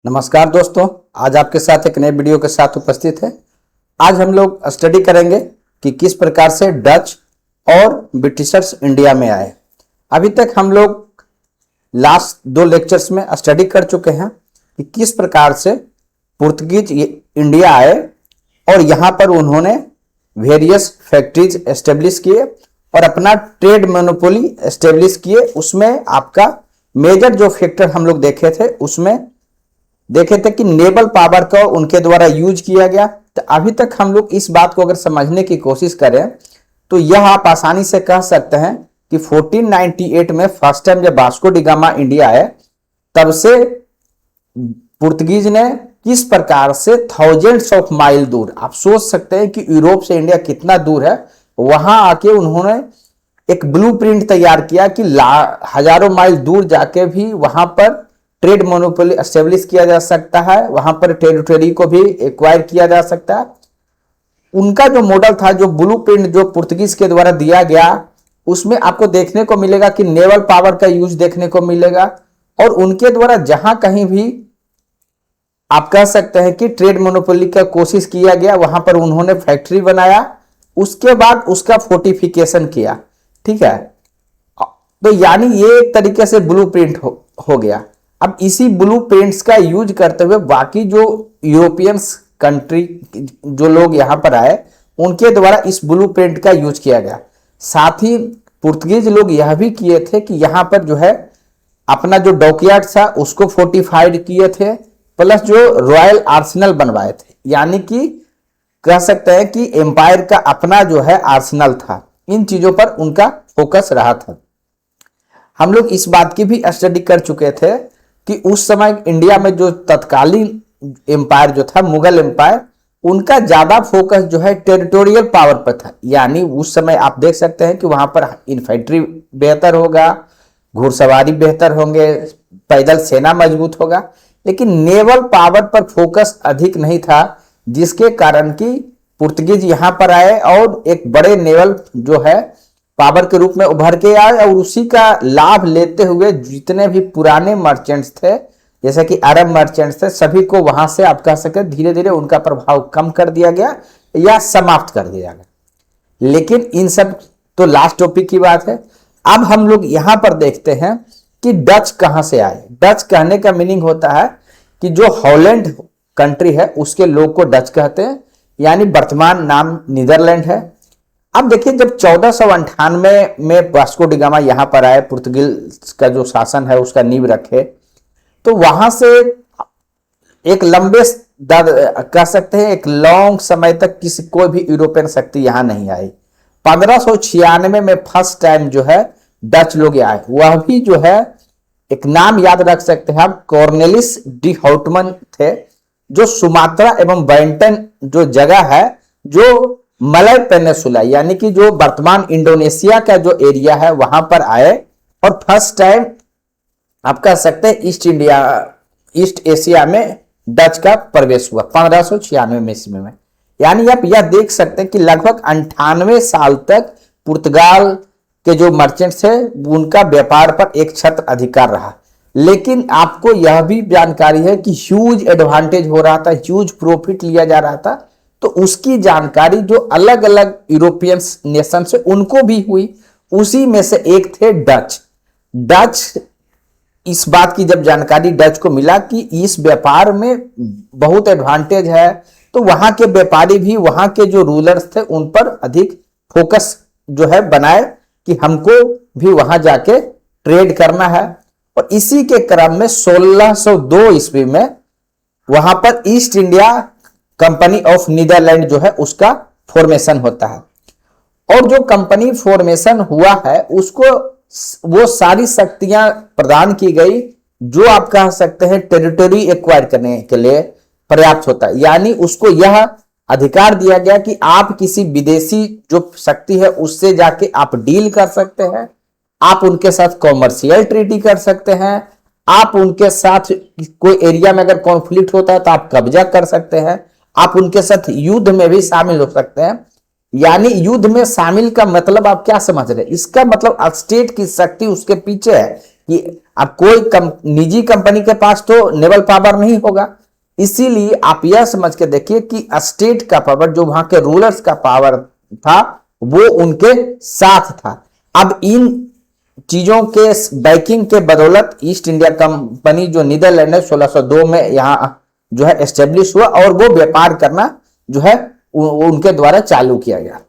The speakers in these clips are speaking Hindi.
नमस्कार दोस्तों, आज आपके साथ एक नए वीडियो के साथ उपस्थित है। आज हम लोग स्टडी करेंगे कि किस प्रकार से डच और ब्रिटिशर्स इंडिया में आए। अभी तक हम लोग लास्ट दो लेक्चर्स में स्टडी कर चुके हैं कि किस प्रकार से पुर्तगीज इंडिया आए और यहाँ पर उन्होंने वेरियस फैक्ट्रीज एस्टेब्लिश किए और अपना ट्रेड मोनोपोली एस्टेब्लिश किए। उसमें आपका मेजर जो फैक्टर हम लोग देखे थे, उसमें देखे थे कि नेवल पावर का उनके द्वारा यूज किया गया। तो अभी तक हम लोग इस बात को अगर समझने की कोशिश करें तो यह आप आसानी से कह सकते हैं कि 1498 में फर्स्ट टाइम जब वास्को डी गामा इंडिया आए, तब से पुर्तगीज ने किस प्रकार से थाउजेंड्स ऑफ माइल दूर, आप सोच सकते हैं कि यूरोप से इंडिया कितना दूर है, वहां आके उन्होंने एक ब्लूप्रिंट तैयार किया कि हजारों माइल दूर जाके भी वहां पर ट्रेड मोनोपोली एस्टेब्लिश किया जा सकता है, वहां पर टेरिटरी को भी एक्वायर किया जा सकता है। उनका जो मॉडल था, जो ब्लूप्रिंट जो पुर्तगीज के द्वारा दिया गया, उसमें आपको देखने को मिलेगा कि नेवल पावर का यूज देखने को मिलेगा और उनके द्वारा जहां कहीं भी आप कह सकते हैं कि ट्रेड मोनोपोली का कोशिश किया गया, वहां पर उन्होंने फैक्ट्री बनाया, उसके बाद उसका फोर्टिफिकेशन किया। ठीक है, तो यानी ये एक तरीके से ब्लूप्रिंट हो गया। अब इसी ब्लूप्रिंट्स का यूज करते हुए बाकी जो यूरोपियंस कंट्री जो लोग यहां पर आए, उनके द्वारा इस ब्लूप्रिंट का यूज किया गया। साथ ही पुर्तगीज लोग यह भी किए थे कि यहां पर जो है अपना जो डॉकयार्ड था उसको फोर्टिफाइड किए थे, प्लस जो रॉयल आर्सेनल बनवाए थे। यानी कि कह सकते हैं कि एम्पायर का अपना जो है आर्सेनल था। इन चीजों पर उनका फोकस रहा था। हम लोग इस बात की भी स्टडी कर चुके थे कि उस समय इंडिया में जो तत्कालीन एम्पायर जो था, मुगल एम्पायर, उनका ज्यादा फोकस जो है टेरिटोरियल पावर पर था। यानी उस समय आप देख सकते हैं कि वहां पर इन्फेंट्री बेहतर होगा, घुड़सवारी बेहतर होंगे, पैदल सेना मजबूत होगा, लेकिन नेवल पावर पर फोकस अधिक नहीं था, जिसके कारण कि पुर्तगीज यहां पर आए और एक बड़े नेवल जो है पावर के रूप में उभर के आए और उसी का लाभ लेते हुए जितने भी पुराने मर्चेंट्स थे, जैसे कि अरब मर्चेंट्स थे, सभी को वहां से आप कह सकते धीरे धीरे उनका प्रभाव कम कर दिया गया या समाप्त कर दिया गया। लेकिन इन सब तो लास्ट टॉपिक की बात है। अब हम लोग यहां पर देखते हैं कि डच कहां से आए। डच कहने का मीनिंग होता है कि जो हॉलैंड कंट्री है उसके लोग को डच कहते हैं, यानी वर्तमान नाम नीदरलैंड है। अब देखिए, जब 1498 में वास्को डी गामा यहां पर आए, पुर्तगाल का जो शासन है उसका नींव रखे, तो वहां से एक लंबे कह सकते हैं एक लॉन्ग समय तक किसी कोई भी यूरोपियन शक्ति यहां नहीं आई। 1596 में फर्स्ट टाइम जो है डच लोग आए। वह भी जो है एक नाम याद रख सकते हैं आप, कॉर्नेलिस डी हाउटमन थे, जो सुमात्रा एवं बैंटन जो जगह है, जो मलय पेनिसुला यानी कि जो वर्तमान इंडोनेशिया का जो एरिया है, वहां पर आए और फर्स्ट टाइम आप कह सकते हैं ईस्ट एशिया में डच का प्रवेश हुआ 1596 ईस्वी में। यानी आप यह देख सकते हैं कि लगभग 98 साल तक पुर्तगाल के जो मर्चेंट्स थे उनका व्यापार पर एक छत्र अधिकार रहा। लेकिन आपको यह भी जानकारी है कि ह्यूज एडवांटेज हो रहा था, ह्यूज प्रॉफिट लिया जा रहा था। तो उसकी जानकारी जो अलग अलग यूरोपियन नेशन से उनको भी हुई, उसी में से एक थे डच। डच इस बात की जब जानकारी डच को मिला कि इस व्यापार में बहुत एडवांटेज है, तो वहां के व्यापारी भी वहां के जो रूलर्स थे उन पर अधिक फोकस जो है बनाए कि हमको भी वहां जाके ट्रेड करना है। और इसी के क्रम में 1602 ईस्वी में वहां पर East India Company of Netherland जो है उसका फॉर्मेशन होता है। और जो कंपनी फॉर्मेशन हुआ है उसको वो सारी शक्तियां प्रदान की गई जो आप कह सकते हैं टेरिटरी एक्वायर करने के लिए पर्याप्त होता है। यानी उसको यह अधिकार दिया गया कि आप किसी विदेशी जो शक्ति है उससे जाके आप डील कर सकते हैं, आप उनके साथ कॉमर्शियल ट्रीटी कर सकते हैं, आप उनके साथ कोई एरिया में अगर कॉन्फ्लिक्ट होता है तो आप कब्जा कर सकते हैं, आप उनके साथ युद्ध में भी शामिल हो सकते हैं। यानी युद्ध में शामिल का मतलब आप क्या समझ रहे हैं? इसका मतलब स्टेट की शक्ति उसके पीछे है कि अब कोई निजी कंपनी के पास तो नेवल पावर नहीं होगा, इसीलिए आप यह समझ के देखिए कि स्टेट का पावर, जो वहां के रूलर्स का पावर था, वो उनके साथ था। अब इन चीजों के बैकिंग के बदौलत ईस्ट इंडिया कंपनी जो नीदरलैंड है 1602 में यहां जो है एस्टेब्लिश हुआ और वो व्यापार करना जो है उनके द्वारा चालू किया गया।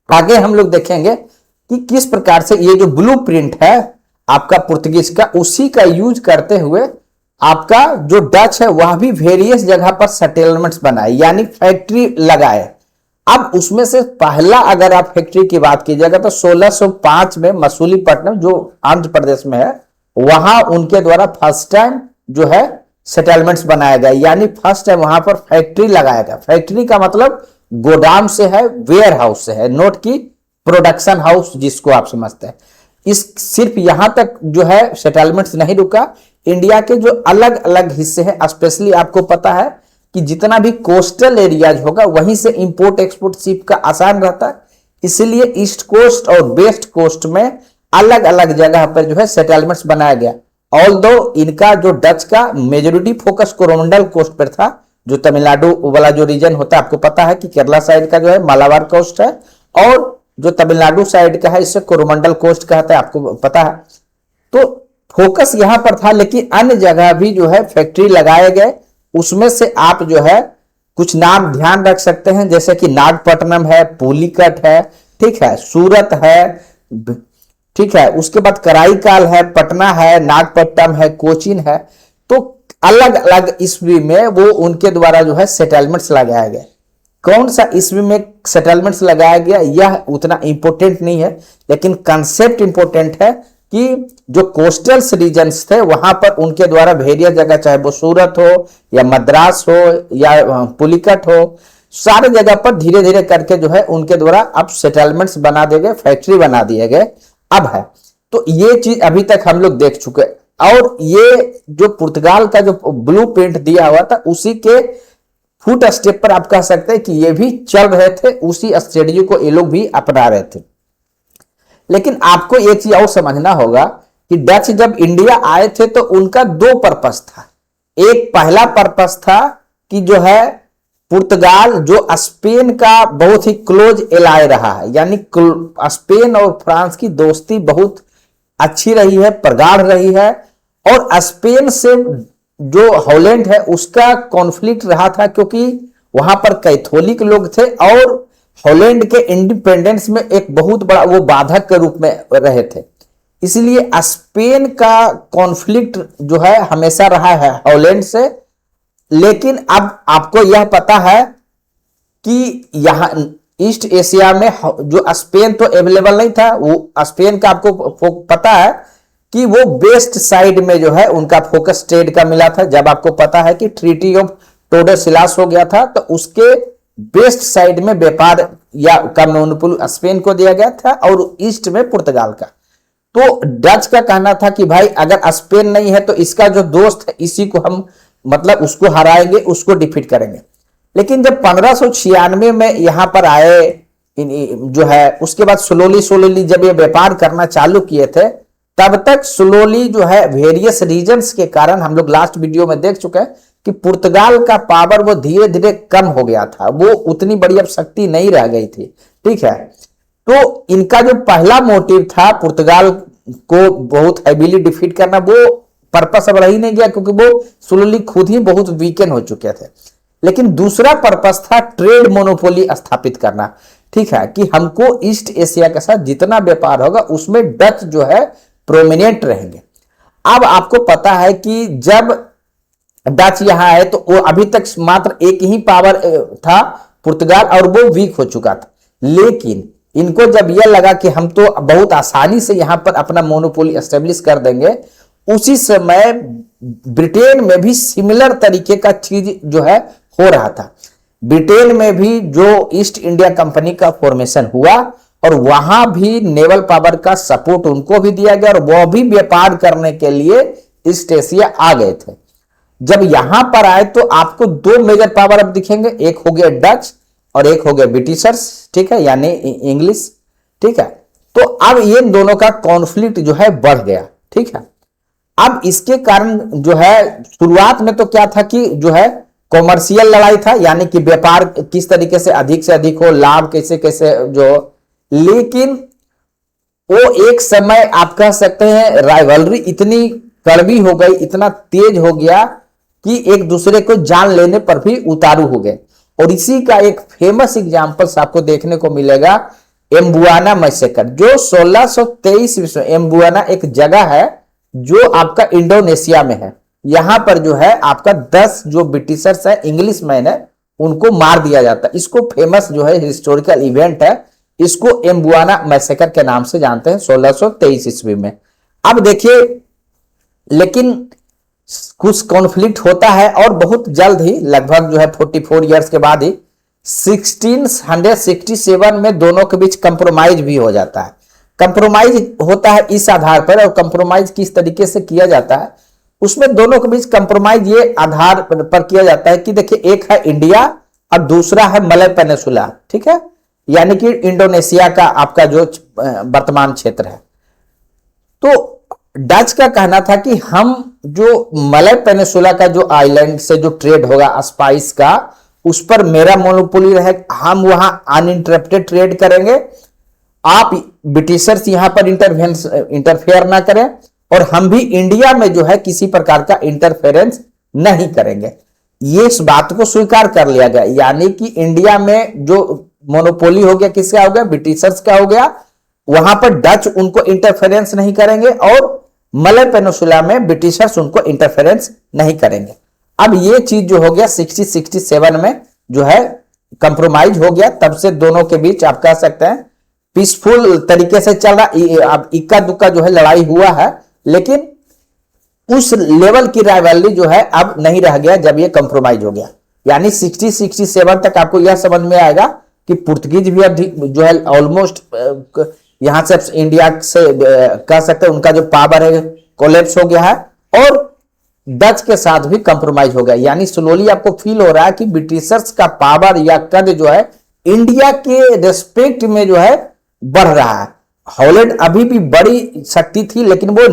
आगे हम लोग देखेंगे कि किस प्रकार से ये जो ब्लूप्रिंट है आपका पुर्तगीज का, उसी का यूज करते हुए आपका जो डच है वह भी वेरियस जगह पर सेटलमेंट्स बनाए, यानी फैक्ट्री लगाए। अब उसमें से पहला अगर आप फैक्ट्री की बात कीजिएगा तो 1605 में मसूलीपट्टनम जो आंध्र प्रदेश में है, वहां उनके द्वारा फर्स्ट टाइम जो है सेटलमेंट्स बनाया गया, यानी फर्स्ट टाइम वहां पर फैक्ट्री लगाया गया। फैक्ट्री का मतलब गोदाम से है, वेयर हाउस से है, नोट की प्रोडक्शन हाउस जिसको आप समझते हैं। इस सिर्फ यहां तक जो है सेटलमेंट्स नहीं रुका, इंडिया के जो अलग अलग हिस्से हैं, स्पेशली आपको पता है कि जितना भी कोस्टल एरियाज होगा वहीं से इंपोर्ट एक्सपोर्ट शिप का आसान रहता है, इसलिए ईस्ट कोस्ट और वेस्ट कोस्ट में अलग अलग जगह पर जो है सेटलमेंट्स बनाया गया। ऑल्दो इनका जो डच का मेजोरिटी फोकस कोरोमंडल कोस्ट पर था, जो तमिलनाडु वाला जो रीजन होता है, आपको पता है कि केरला साइड का जो है मालाबार कोस्ट है, और जो तमिलनाडु साइड का है इसे कोरोमंडल कोस्ट कहता है, आपको पता है। तो फोकस यहां पर था, लेकिन अन्य जगह भी जो है फैक्ट्री लगाए गए। उसमें से आप जो है कुछ नाम ध्यान रख सकते हैं, जैसे कि नागपट्टनम है, पुलिकट है, ठीक है, सूरत है, ठीक है, उसके बाद कराईकाल है, पटना है, नागपट्टनम है, कोचीन है। तो अलग अलग ईस्वी में वो उनके द्वारा जो है सेटलमेंट्स लगाए गए। कौन सा ईस्वी में सेटलमेंट्स लगाया गया यह उतना इंपॉर्टेंट नहीं है, लेकिन कंसेप्ट इंपॉर्टेंट है कि जो कोस्टल रीजन्स थे वहां पर उनके द्वारा वेरियस जगह, चाहे वो सूरत हो या मद्रास हो या पुलिकट हो, सारे जगह पर धीरे धीरे करके जो है उनके द्वारा अब सेटलमेंट्स बना दिए गए, फैक्ट्री बना दिए गए अब है। तो ये चीज अभी तक हम लोग देख चुके, और ये जो पुर्तगाल का जो ब्लूप्रिंट दिया हुआ था उसी के फुट स्टेप पर आप कह सकते हैं कि ये भी चल रहे थे, उसी स्ट्रेटजी को ये लोग भी अपना रहे थे। लेकिन आपको एक चीज और समझना होगा कि डच जब इंडिया आए थे तो उनका दो पर्पस था। एक पहला पर्पस था कि जो है पुर्तगाल जो स्पेन का बहुत ही क्लोज एलाय रहा है, यानी स्पेन और फ्रांस की दोस्ती बहुत अच्छी रही है, प्रगाढ़ रही है, और स्पेन से जो हॉलैंड है उसका कॉन्फ्लिक्ट रहा था, क्योंकि वहां पर कैथोलिक लोग थे और हॉलैंड के इंडिपेंडेंस में एक बहुत बड़ा वो बाधक के रूप में रहे थे। इसलिए स्पेन का कॉन्फ्लिक्ट जो है हमेशा रहा है हॉलैंड से। लेकिन अब आपको यह पता है कि यहां ईस्ट एशिया में जो स्पेन तो अवेलेबल नहीं था, वो स्पेन का आपको पता है कि वो वेस्ट साइड में जो है उनका फोकस ट्रेड का मिला था। जब आपको पता है कि ट्रीटी ऑफ टोर्डेसिलास हो गया था तो उसके वेस्ट साइड में व्यापार या का मोनोपोली स्पेन को दिया गया था और ईस्ट में पुर्तगाल का। तो डच का कहना था कि भाई अगर स्पेन नहीं है तो इसका जो दोस्त है इसी को हम मतलब उसको हराएंगे, उसको डिफीट करेंगे। लेकिन जब 1596 में यहां पर आए जो है, उसके बाद स्लोली जब ये व्यापार करना चालू किए थे, तब तक स्लोली जो है वेरियस रीजन्स के कारण, हम लोग लास्ट वीडियो में देख चुके हैं कि पुर्तगाल का पावर वो धीरे धीरे कम हो गया था, वो उतनी बड़ी अब शक्ति नहीं रह गई थी, ठीक है। तो इनका जो पहला मोटिव था पुर्तगाल को बहुत हैवीली डिफीट करना, वो पर्पस अब रही नहीं गया, क्योंकि वो स्लोली खुद ही बहुत वीकन हो चुके थे। लेकिन दूसरा पर्पस था ट्रेड मोनोपोली स्थापित करना, ठीक है, कि हमको ईस्ट एशिया के साथ जितना व्यापार होगा उसमें डच जो है प्रोमिनेंट रहेंगे। अब आपको पता है कि जब डच यहां आए तो वो अभी तक मात्र एक ही पावर था पुर्तगाल, और वो वीक हो चुका था। लेकिन इनको जब यह लगा कि हम तो बहुत आसानी से यहां पर अपना मोनोपोली एस्टेब्लिश कर देंगे, उसी समय ब्रिटेन में भी सिमिलर तरीके का चीज जो है हो रहा था। ब्रिटेन में भी जो ईस्ट इंडिया कंपनी का फॉर्मेशन हुआ और वहां भी नेवल पावर का सपोर्ट उनको भी दिया गया और वो भी व्यापार करने के लिए ईस्ट एशिया आ गए थे। जब यहां पर आए तो आपको दो मेजर पावर अब दिखेंगे, एक हो गया डच और एक हो गया ब्रिटिशर्स, ठीक है, यानी इंग्लिश, ठीक है। तो अब ये दोनों का कॉन्फ्लिक्ट जो है बढ़ गया, ठीक है। अब इसके कारण जो है शुरुआत में तो क्या था कि जो है कॉमर्शियल लड़ाई था, यानी कि व्यापार किस तरीके से अधिक हो, लाभ कैसे कैसे जो, लेकिन वो एक समय आप कह सकते हैं राइवलरी इतनी कड़वी हो गई, इतना तेज हो गया कि एक दूसरे को जान लेने पर भी उतारू हो गए। और इसी का एक फेमस एग्जांपल्स आपको देखने को मिलेगा एम्बुआना मैसेकर, जो 1623 ईस्वी में, एम्बुआना एक जगह है जो आपका इंडोनेशिया में है। यहां पर जो है आपका 10 जो ब्रिटिशर्स है, इंग्लिश मैन है, उनको मार दिया जाता है। इसको फेमस जो है हिस्टोरिकल इवेंट है, इसको एम्बुआना मैसेकर के नाम से जानते हैं 1623 ईस्वी में। अब देखिए, लेकिन कुछ कॉन्फ्लिक्ट होता है और बहुत जल्द ही, लगभग जो है 44 इयर्स के बाद ही 1667 में दोनों के बीच कंप्रोमाइज भी हो जाता है। कंप्रोमाइज होता है इस आधार पर, और कंप्रोमाइज किस तरीके से किया जाता है, उसमें दोनों के बीच कंप्रोमाइज ये आधार पर किया जाता है कि देखिए, एक है इंडिया और दूसरा है मलय पेनिसुला, ठीक है, यानी कि इंडोनेशिया का आपका जो वर्तमान क्षेत्र है। तो डच का कहना था कि हम जो मलय पेनिसुला का जो आइलैंड से जो ट्रेड होगा स्पाइस का, उस पर मेरा मोनोपोली रहे, हम वहां अनइंटरप्टेड ट्रेड करेंगे, आप ब्रिटिशर्स यहां पर इंटरफेयर ना करें, और हम भी इंडिया में जो है किसी प्रकार का इंटरफेरेंस नहीं करेंगे। ये इस बात को स्वीकार कर लिया गया, यानी कि इंडिया में जो मोनोपोली हो गया, किसका हो गया, ब्रिटिशर्स का हो गया, वहां पर डच उनको इंटरफेरेंस नहीं करेंगे, और मलय पेनिसुला में ब्रिटिशर्स उनको इंटरफेरेंस नहीं करेंगे। अब ये चीज जो हो गया 67 में जो है कंप्रोमाइज हो गया। तब से दोनों के बीच आप कह सकते हैं पीसफुल तरीके से चल रहा, अब इक्का दुक्का जो है लड़ाई हुआ है, लेकिन उस लेवल की राइवलरी जो है अब नहीं रह गया जब ये कंप्रोमाइज हो गया। यानी 67 तक आपको यह समझ में आएगा कि पुर्तगीज भी अब जो है ऑलमोस्ट यहां से इंडिया से कह सकते हैं उनका जो पावर है कोलैप्स हो गया है, और डच के साथ भी कंप्रोमाइज हो गया। यानी स्लोली आपको फील हो रहा है कि ब्रिटिशर्स का पावर या कद जो है इंडिया के रेस्पेक्ट में जो है बढ़ रहा है। हॉलैंड अभी भी बड़ी शक्ति थी, लेकिन वो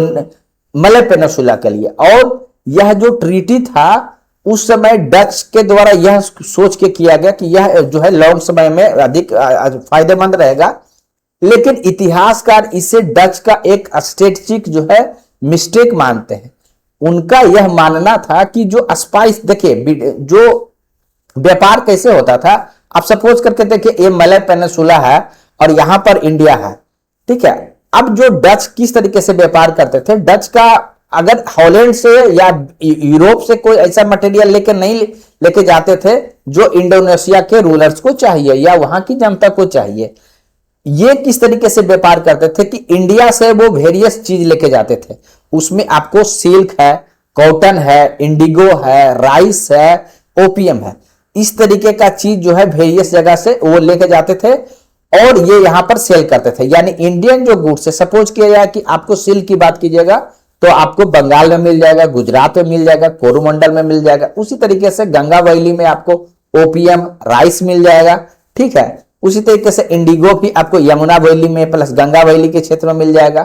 मलय पेनिसुला के लिए, और यह जो ट्रीटी था उस समय डच के द्वारा यह सोच के किया गया कि यह जो है लॉन्ग समय में अधिक फायदेमंद रहेगा, लेकिन इतिहासकार इसे डच का एक स्ट्रेटेजिक जो है मिस्टेक मानते हैं। उनका यह मानना था कि जो स्पाइस, देखिए जो व्यापार कैसे होता था, आप सपोज करके देखिए ये मलय पेनिसुला है और यहां पर इंडिया है, ठीक है। अब जो डच किस तरीके से व्यापार करते थे, डच का अगर हॉलैंड से या यूरोप से कोई ऐसा मटेरियल लेकर नहीं लेके जाते थे जो इंडोनेशिया के रूलर्स को चाहिए या वहां की जनता को चाहिए, ये किस तरीके से व्यापार करते थे कि इंडिया से वो वेरियस चीज लेके जाते थे। उसमें आपको सिल्क है, कॉटन है, इंडिगो है, राइस है, ओपियम है, इस तरीके का चीज जो है वेरियस जगह से वो लेके जाते थे और ये यहां पर सेल करते थे। यानी इंडियन जो गुड्स है, सपोज किया जाए कि आपको सिल्क की बात कीजिएगा तो आपको बंगाल में मिल जाएगा, गुजरात में मिल जाएगा, कोरोमंडल में मिल जाएगा। उसी तरीके से गंगा वैली में आपको ओपियम, राइस मिल जाएगा, ठीक है। उसी तरीके से इंडिगो भी आपको यमुना वैली में प्लस गंगा वैली के क्षेत्र में मिल जाएगा।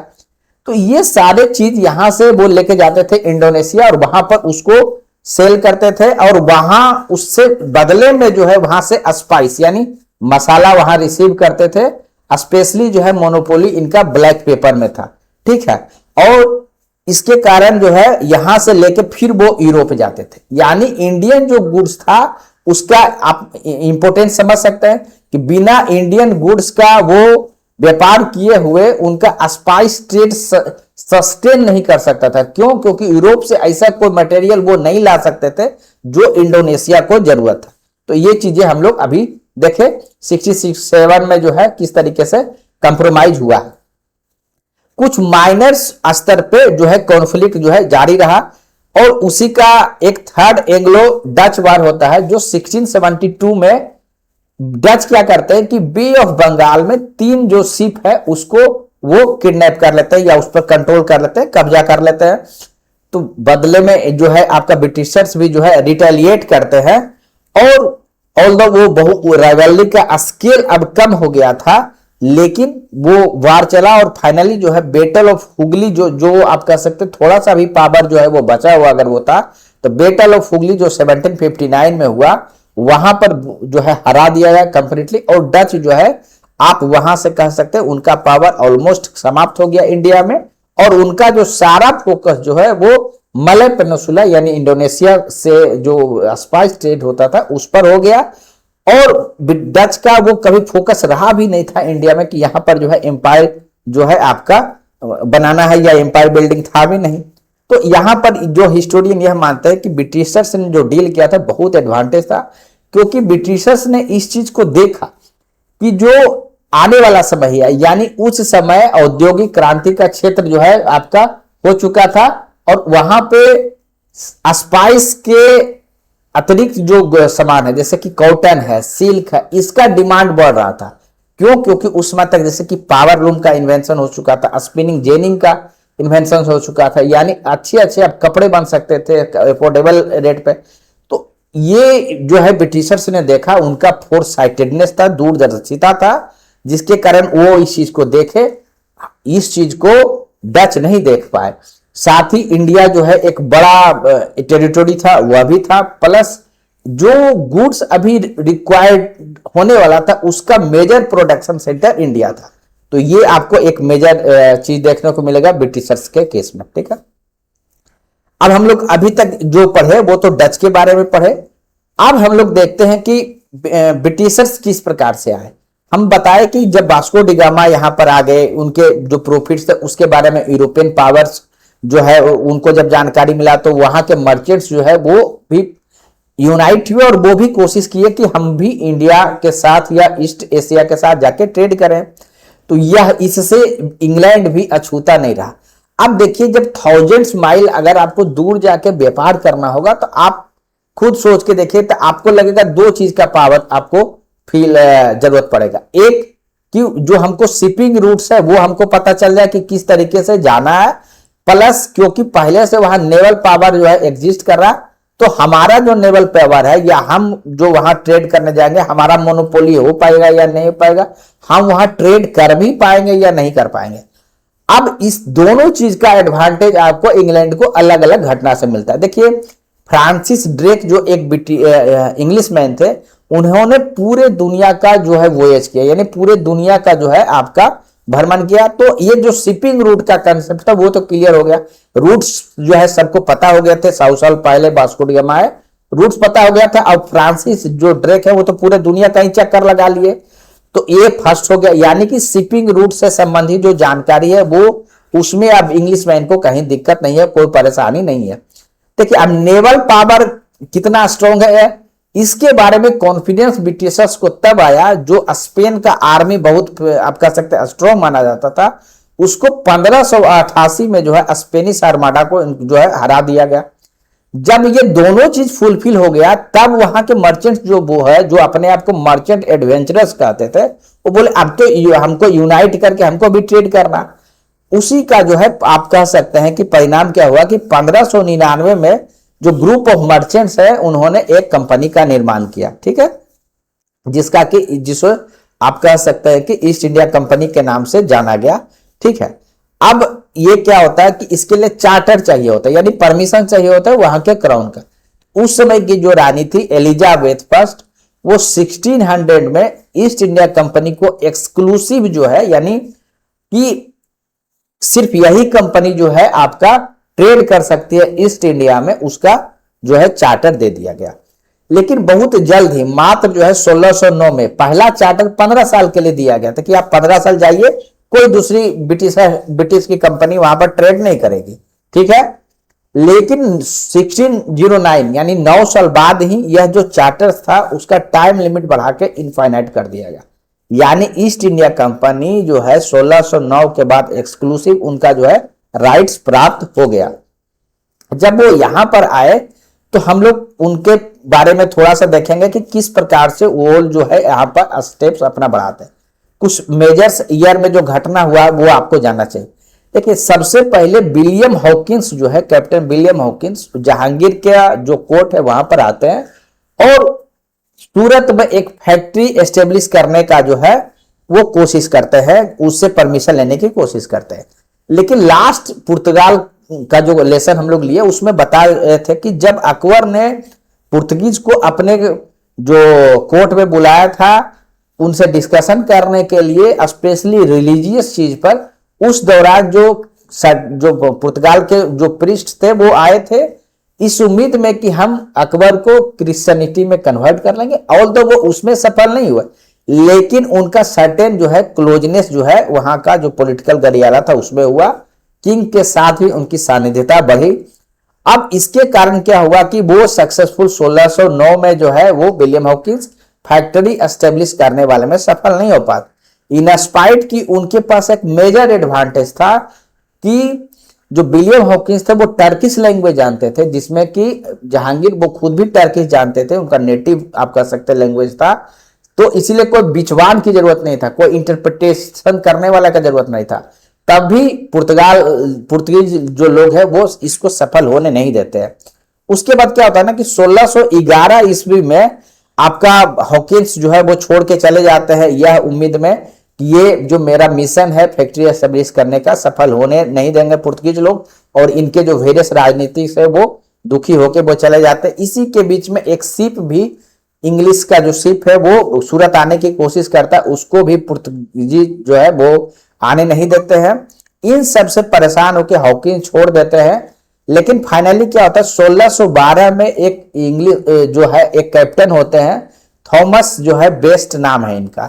तो ये सारे चीज यहां से वो लेके जाते थे इंडोनेशिया और वहां पर उसको सेल करते थे, और वहां उससे बदले में जो है वहां से स्पाइस यानी मसाला वहां रिसीव करते थे। स्पेशली जो है मोनोपोली इनका ब्लैक पेपर में था, ठीक है। और इसके कारण जो है यहां से लेके फिर वो यूरोप जाते थे। यानी इंडियन जो गुड्स था उसका आप इंपोर्टेंस समझ सकते हैं कि बिना इंडियन गुड्स का वो व्यापार किए हुए उनका स्पाइस ट्रेड सस्टेन नहीं कर सकता था। क्यों? क्योंकि यूरोप से ऐसा कोई मटेरियल वो नहीं ला सकते थे जो इंडोनेशिया को जरूरत था। तो ये चीजें हम लोग अभी देखे 67 में जो है किस तरीके से कंप्रोमाइज हुआ है। कुछ माइनर स्तर पे जो है कॉन्फ्लिक्ट जो है जारी रहा, और उसी का एक थर्ड एंग्लो डच वार होता है जो 1672 में डच क्या करते हैं कि बे ऑफ बंगाल में 3 जो शिप है उसको वो किडनैप कर लेते हैं या उस पर कंट्रोल कर लेते हैं, कब्जा कर लेते हैं। तो बदले में जो है आपका ब्रिटिशर्स भी जो है रिटेलिएट करते हैं, और ऑल्दो वो बहुत राइवलरी का स्केल अब कम हो गया था, लेकिन वो वार चला और फाइनली जो है बेटल ऑफ हुगली जो जो आप कह सकते थोड़ा सा भी पावर जो है वो बचा हुआ अगर वो था, तो बेटल ऑफ हुगली जो 1759 में हुआ वहां पर जो है हरा दिया गया कंप्लीटली। और डच जो है आप वहां से कह सकते हैं उनका पावर ऑलमोस्ट समाप्त हो गया इंडिया में, और उनका जो सारा फोकस जो है वो मलय पेनिनसुला यानी इंडोनेशिया से जो स्पाइस ट्रेड होता था उस पर हो गया। और डच का वो कभी फोकस रहा भी नहीं था इंडिया में कि यहां पर जो है एम्पायर जो है आपका बनाना है, या एम्पायर बिल्डिंग था भी नहीं। तो यहां पर जो हिस्टोरियन यह मानते हैं कि ब्रिटिशर्स ने जो डील किया था बहुत एडवांटेज था, क्योंकि ब्रिटिशर्स ने इस चीज को देखा कि जो आने वाला समय है, यानी उस समय औद्योगिक क्रांति का क्षेत्र जो है आपका हो चुका था, और वहां पे स्पाइस के अतिरिक्त जो सामान है जैसे कि कॉटन है, सिल्क है, इसका डिमांड बढ़ रहा था। क्यों? क्योंकि उस समय तक जैसे कि पावर लूम का इन्वेंशन हो चुका था, स्पिनिंग जेनिंग का इन्वेंशन हो चुका था, यानी अच्छे अच्छे आप कपड़े बन सकते थे अफोर्डेबल रेट पे। तो ये जो है ब्रिटिशर्स ने देखा, उनका फोर साइटेडनेस था, दूरदर्शिता था, जिसके कारण वो इस चीज को देखे। इस चीज को डच नहीं देख पाए। साथ ही इंडिया जो है एक बड़ा टेरिटोरी था, वह भी था, प्लस जो गुड्स अभी रिक्वायर्ड होने वाला था उसका मेजर प्रोडक्शन सेंटर इंडिया था। तो ये आपको एक मेजर चीज देखने को मिलेगा ब्रिटिशर्स के केस में। ठीक है, अब हम लोग अभी तक जो पढ़े वो तो डच के बारे में पढ़े। अब हम लोग देखते हैं कि ब्रिटिशर्स किस प्रकार से आए। हम बताए कि जब वास्को डी गामा यहां पर आ गए, उनके जो प्रॉफिट्स थे उसके बारे में यूरोपियन पावर्स जो है उनको जब जानकारी मिला, तो वहां के मर्चेंट्स जो है वो भी यूनाइट हुए और वो भी कोशिश किए कि हम भी इंडिया के साथ या ईस्ट एशिया के साथ जाके ट्रेड करें। तो यह इससे इंग्लैंड भी अछूता नहीं रहा। अब देखिए, जब थाउजेंड्स माइल अगर आपको दूर जाके व्यापार करना होगा तो आप खुद सोच के देखिए, तो आपको लगेगा दो चीज का पावर आपको फील जरूरत पड़ेगा। एक कि जो हमको शिपिंग रूट्स है वो हमको पता चल जाए कि किस तरीके से जाना है, प्लस क्योंकि पहले से वहां नेवल पावर जो है एग्जिस्ट कर रहा, तो हमारा जो नेवल पावर है या हम जो वहां ट्रेड करने जाएंगे हमारा मोनोपोली हो पाएगा या नहीं हो पाएगा, हम वहां ट्रेड कर भी पाएंगे या नहीं कर पाएंगे। अब इस दोनों चीज का एडवांटेज आपको इंग्लैंड को अलग अलग घटना से मिलता है। देखिए, फ्रांसिस ड्रेक जो एक इंग्लिशमैन थे, उन्होंने पूरे दुनिया का जो है वॉयज किया, यानी पूरे दुनिया का जो है आपका भ्रमण किया। तो ये जो शिपिंग रूट का कंसेप्ट था वो तो क्लियर हो गया, रूट्स जो है सबको पता हो गए थे। 100 साल पहले वास्को डी गामा आए, रूट्स पता हो गया था। अब फ्रांसिस जो ड्रेक है वो तो पूरे दुनिया का ही चक्कर लगा लिए, तो ये फर्स्ट हो गया। यानी कि शिपिंग रूट से संबंधित जो जानकारी है वो उसमें अब इंग्लिशमैन को कहीं दिक्कत नहीं है, कोई परेशानी नहीं है। देखिए, अब नेवल पावर कितना स्ट्रॉन्ग है इसके बारे में कॉन्फिडेंस ब्रिटिशर्स को तब आया, जो स्पेन का आर्मी बहुत आप कह सकते हैं स्ट्रॉन्ग माना जाता था, उसको 1588 में जो है स्पेनिश आर्माडा को जो है हरा दिया गया। जब ये दोनों चीज फुलफिल हो गया, तब वहां के मर्चेंट जो वो है, जो अपने आप को मर्चेंट एडवेंचरस कहते थे, वो बोले अब तो हमको यूनाइट करके हमको भी ट्रेड करना। उसी का जो है आप कह सकते हैं कि परिणाम क्या हुआ कि 1599 में जो ग्रुप ऑफ मर्चेंट्स है उन्होंने एक कंपनी का निर्माण किया। ठीक है, जिसको आप कह सकते हैं कि ईस्ट इंडिया कंपनी के नाम से जाना गया। ठीक है, अब ये क्या होता है कि इसके लिए चार्टर चाहिए होता है, यानी परमिशन चाहिए होता है वहां के क्राउन का। उस समय की जो रानी थी एलिजाबेथ फर्स्ट, वो 1600 में ईस्ट इंडिया कंपनी को एक्सक्लूसिव जो है, यानी कि सिर्फ यही कंपनी जो है आपका ट्रेड कर सकती है ईस्ट इंडिया में, उसका जो है चार्टर दे दिया गया। लेकिन बहुत जल्द ही, मात्र जो है 1609 में पहला चार्टर 15 साल के लिए दिया गया था कि आप 15 साल जाइए, कोई दूसरी ब्रिटिश की कंपनी वहां पर ट्रेड नहीं करेगी। ठीक है, लेकिन 1609 यानी 9 साल बाद ही यह जो चार्टर था उसका टाइम लिमिट बढ़ा के इनफाइनाइट कर दिया गया। यानी ईस्ट इंडिया कंपनी जो है 1609 के बाद एक्सक्लूसिव उनका जो है राइट्स प्राप्त हो गया। जब वो यहां पर आए तो हम लोग उनके बारे में थोड़ा सा देखेंगे कि किस प्रकार से वो जो है यहां पर स्टेप्स अपना बढ़ाते हैं। कुछ मेजर्स ईयर में जो घटना हुआ वो आपको जानना चाहिए। देखिए, सबसे पहले विलियम हॉकिंस जो है, कैप्टन विलियम हॉकिंस जहांगीर का जो कोर्ट है वहां पर आते हैं और सूरत में एक फैक्ट्री एस्टेब्लिश करने का जो है वो कोशिश करते हैं, उससे परमिशन लेने की कोशिश करते हैं। लेकिन लास्ट पुर्तगाल का जो लेसन हम लोग लिए उसमें बता रहे थे कि जब अकबर ने पुर्तगीज को अपने जो कोर्ट में बुलाया था उनसे डिस्कशन करने के लिए, स्पेशली रिलीजियस चीज पर, उस दौरान जो पुर्तगाल के जो प्रिस्ट थे वो आए थे इस उम्मीद में कि हम अकबर को क्रिश्चियनिटी में कन्वर्ट कर लेंगे। ऑल्दो वो उसमें सफल नहीं हुए, लेकिन उनका सर्टेन जो है क्लोजनेस जो है वहां का जो पॉलिटिकल गलियारा था उसमें हुआ। किंग के साथ भी उनकी सानिध्यता बढ़ी। अब इसके कारण क्या हुआ कि वो सक्सेसफुल 1609 में जो है वो विलियम हॉकिंस फैक्ट्री एस्टेब्लिश करने वाले में सफल नहीं हो पाते। इन स्पाइट की उनके पास एक मेजर एडवांटेज था कि जो विलियम हॉकिंस थे वो टर्किश लैंग्वेज जानते थे, जिसमें कि जहांगीर वो खुद भी टर्किश जानते थे, उनका नेटिव आप कह सकते लैंग्वेज था। तो इसीलिए कोई बिचवान की जरूरत नहीं था, कोई इंटरप्रिटेशन करने वाला का जरूरत नहीं था। तब भी पुर्तगीज जो लोग हैं वो इसको सफल होने नहीं देते हैं। उसके बाद क्या होता है ना कि 1611 ईस्वी में आपका हॉकिंस जो है वो छोड़ के चले जाते हैं यह उम्मीद में कि ये जो मेरा मिशन है फैक्ट्री एस्टेब्लिश करने का सफल होने नहीं देंगे पुर्तगीज लोग, और इनके जो वेरियस राजनीति से वो दुखी होके वो चले जाते हैं। इसी के बीच में एक शिप भी, इंग्लिश का जो शिप है वो सूरत आने की कोशिश करता है, उसको भी पुर्तगीजी जो है वो आने नहीं देते हैं। इन सब से परेशान होकर हॉकिंस छोड़ देते हैं। लेकिन फाइनली क्या होता है 1612 में एक इंग्लिश जो है एक कैप्टन होते हैं, थॉमस जो है बेस्ट नाम है इनका,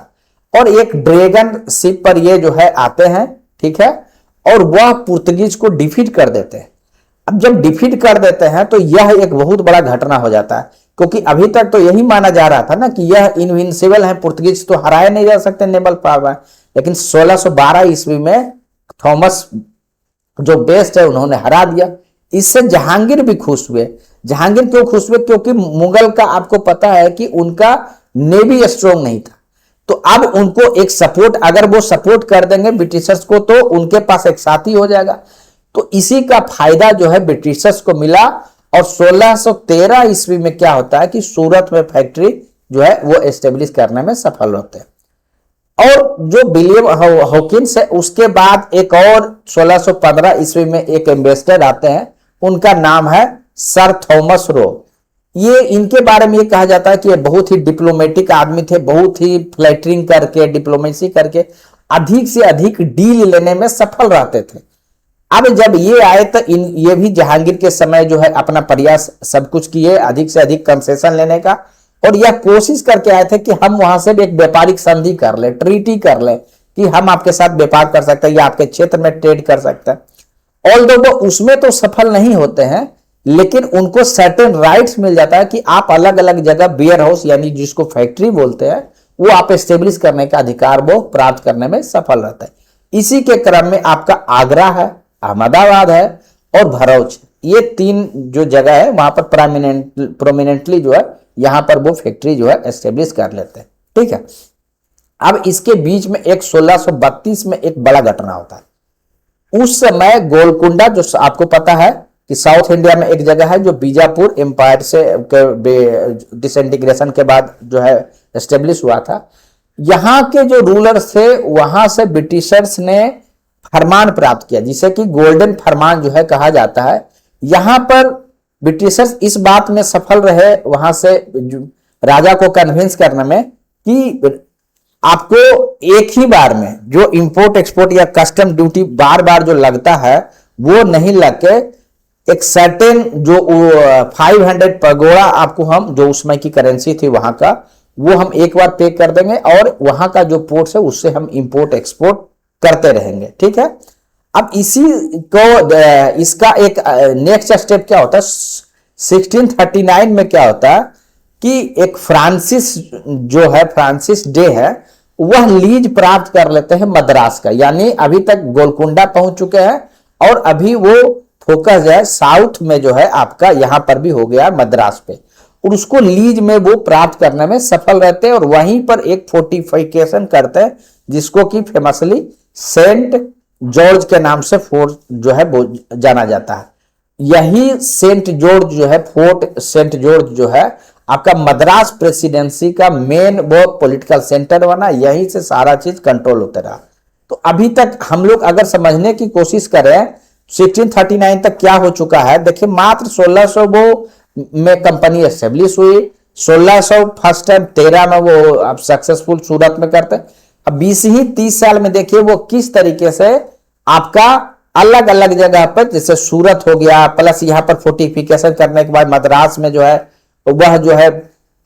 और एक ड्रैगन शिप पर ये जो है आते हैं, ठीक है, और वह पुर्तगीज को डिफीट कर देते हैं। अब जब डिफीट कर देते हैं तो यह एक बहुत बड़ा घटना हो जाता है, क्योंकि अभी तक तो यही माना जा रहा था ना कि यह इनविंसिबल है, पुर्तगीज तो हराए नहीं जा सकते नेवल पावर। लेकिन 1612 ईस्वी में थॉमस जो बेस्ट है उन्होंने हरा दिया। इससे जहांगीर भी खुश हुए। जहांगीर क्यों खुश हुए? क्योंकि मुगल का आपको पता है कि उनका नेवी स्ट्रॉन्ग नहीं था, तो अब उनको एक सपोर्ट, अगर वो सपोर्ट कर देंगे ब्रिटिशर्स को तो उनके पास एक साथी हो जाएगा। तो इसी का फायदा जो है ब्रिटिशर्स को मिला। और 1613 ईस्वी में क्या होता है कि सूरत में फैक्ट्री जो है वो एस्टेब्लिश करने में सफल होते हैं। और जो विलियम हॉकिंस है उसके बाद एक और 1615 ईस्वी में एक एम्बेसडर आते हैं, उनका नाम है सर थॉमस रो। ये इनके बारे में ये कहा जाता है कि ये बहुत ही डिप्लोमेटिक आदमी थे, बहुत ही फ्लैटरिंग करके, डिप्लोमेसी करके अधिक से अधिक डील लेने में सफल रहते थे। अब जब ये आए तो ये भी जहांगीर के समय जो है अपना प्रयास सब कुछ किए अधिक से अधिक कंसेशन लेने का, और यह कोशिश करके आए थे कि हम वहां से भी एक व्यापारिक संधि कर ले, ट्रीटी कर ले कि हम आपके साथ व्यापार कर सकते हैं या आपके क्षेत्र में ट्रेड कर सकते हैं। ऑल्दो वो उसमें तो सफल नहीं होते हैं, लेकिन उनको सर्टेन राइट्स मिल जाता है कि आप अलग अलग जगह वेयर हाउस यानी जिसको फैक्ट्री बोलते हैं वो आप एस्टेब्लिश करने का अधिकार वो प्राप्त करने में सफल रहता है। इसी के क्रम में आपका आगरा है, अहमदाबाद है और भरूच, ये तीन जो जगह है वहां पर प्रोमिनेंटली जो है यहां पर वो फैक्ट्री जो है एस्टेब्लिश कर लेते हैं, ठीक है। अब इसके बीच में एक 1632 में एक बड़ा घटना होता है। उस समय गोलकुंडा, जो आपको पता है कि साउथ इंडिया में एक जगह है जो बीजापुर एम्पायर से डिसइंटीग्रेशन के बाद जो है एस्टेब्लिश हुआ था, यहां के जो रूलर्स थे वहां से ब्रिटिशर्स ने फरमान प्राप्त किया जिसे कि गोल्डन फरमान जो है कहा जाता है। यहां पर ब्रिटिशर्स इस बात में सफल रहे वहां से राजा को कन्विंस करने में कि आपको एक ही बार में जो इंपोर्ट एक्सपोर्ट या कस्टम ड्यूटी बार बार जो लगता है वो नहीं लग के एक सर्टेन जो 500 पगोड़ा आपको हम, जो उस समय की करेंसी थी वहां का, वो हम एक बार पे कर देंगे और वहां का जो पोर्ट है उससे हम इंपोर्ट एक्सपोर्ट करते रहेंगे, ठीक है। अब इसी को इसका एक नेक्स्ट स्टेप क्या होता है 1639 में क्या होता है कि एक फ्रांसिस जो है, फ्रांसिस डे है, वह लीज प्राप्त कर लेते हैं मद्रास का। यानी अभी तक गोलकुंडा पहुंच चुके हैं और अभी वो फोकस है साउथ में जो है आपका यहां पर भी हो गया मद्रास पे, और उसको लीज में वो प्राप्त करने में सफल रहते हैं और वहीं पर एक फोर्टिफिकेशन करते हैं जिसको कि फेमसली सेंट जॉर्ज के नाम से फोर्ट जो है वो जाना जाता है। यही सेंट जॉर्ज जो है, फोर्ट सेंट जॉर्ज जो है आपका मद्रास प्रेसिडेंसी का मेन वो पॉलिटिकल सेंटर बना, यहीं से सारा चीज कंट्रोल होता रहा। तो अभी तक हम लोग अगर समझने की कोशिश करें 1639 तक क्या हो चुका है, देखिए मात्र 1600 वो में कंपनी एस्टेब्लिश हुई, 1600 फर्स्ट टाइम 13 में वो अब सक्सेसफुल सूरत में करते हैं। अब 20 ही 30 साल में देखिए वो किस तरीके से आपका अलग अलग जगह पर, जैसे सूरत हो गया, प्लस यहाँ पर फोर्टिफिकेशन करने के बाद मद्रास में जो है वह जो है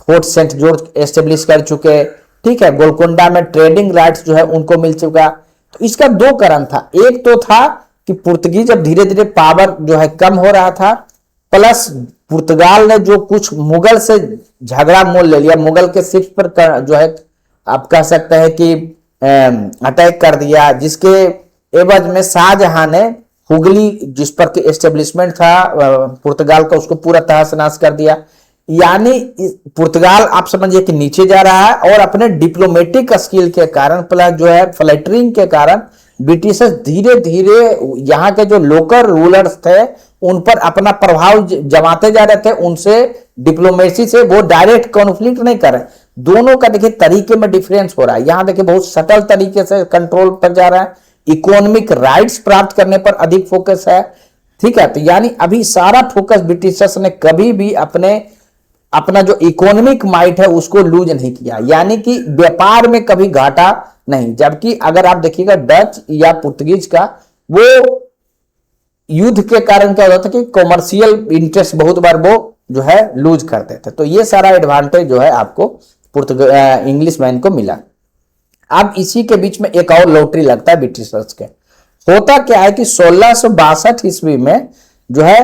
फोर्ट सेंट जॉर्ज एस्टेब्लिश कर चुके, ठीक है। गोलकोंडा में ट्रेडिंग राइट्स जो है उनको मिल चुका। तो इसका दो कारण था, एक तो था कि पुर्तगाल जब धीरे धीरे पावर जो है कम हो रहा था, प्लस पुर्तगाल ने जो कुछ मुगल से झगड़ा मोल ले लिया, मुगल के शिप पर जो है आप कह सकते हैं कि अटैक कर दिया, जिसके एवज में शाहजहां ने हुगली जिस पर के एस्टेब्लिशमेंट था पुर्तगाल का, उसको पूरा तहस नहस कर दिया। यानी पुर्तगाल आप समझिए कि नीचे जा रहा है, और अपने डिप्लोमेटिक स्किल के कारण प्लस जो है फ्लैटरिंग के कारण ब्रिटिशर्स धीरे धीरे यहाँ के जो लोकल रूलर्स थे उन पर अपना प्रभाव जमाते जा रहे थे। उनसे डिप्लोमेसी से वो डायरेक्ट कॉन्फ्लिक्ट नहीं कर रहे, दोनों का देखिए तरीके में डिफरेंस हो रहा है। यहाँ देखिए बहुत सटल तरीके से कंट्रोल पर जा रहा है, इकोनॉमिक राइट्स प्राप्त करने पर अधिक फोकस है, ठीक है। तो यानी अभी सारा फोकस ब्रिटिशर्स ने कभी भी अपना जो इकोनॉमिक माइट है उसको लूज नहीं किया, यानी कि व्यापार में कभी घाटा नहीं। जबकि अगर आप देखिएगा डच या पुर्तगीज का वो युद्ध के कारण क्या होता था कि कॉमर्शियल इंटरेस्ट बहुत बार वो जो है लूज करते थे। तो ये सारा एडवांटेज जो है आपको इंग्लिश मैन को मिला। अब इसी के बीच में एक और लॉटरी लगता है ब्रिटिशर्स के। होता क्या है कि 1662 ईस्वी में जो है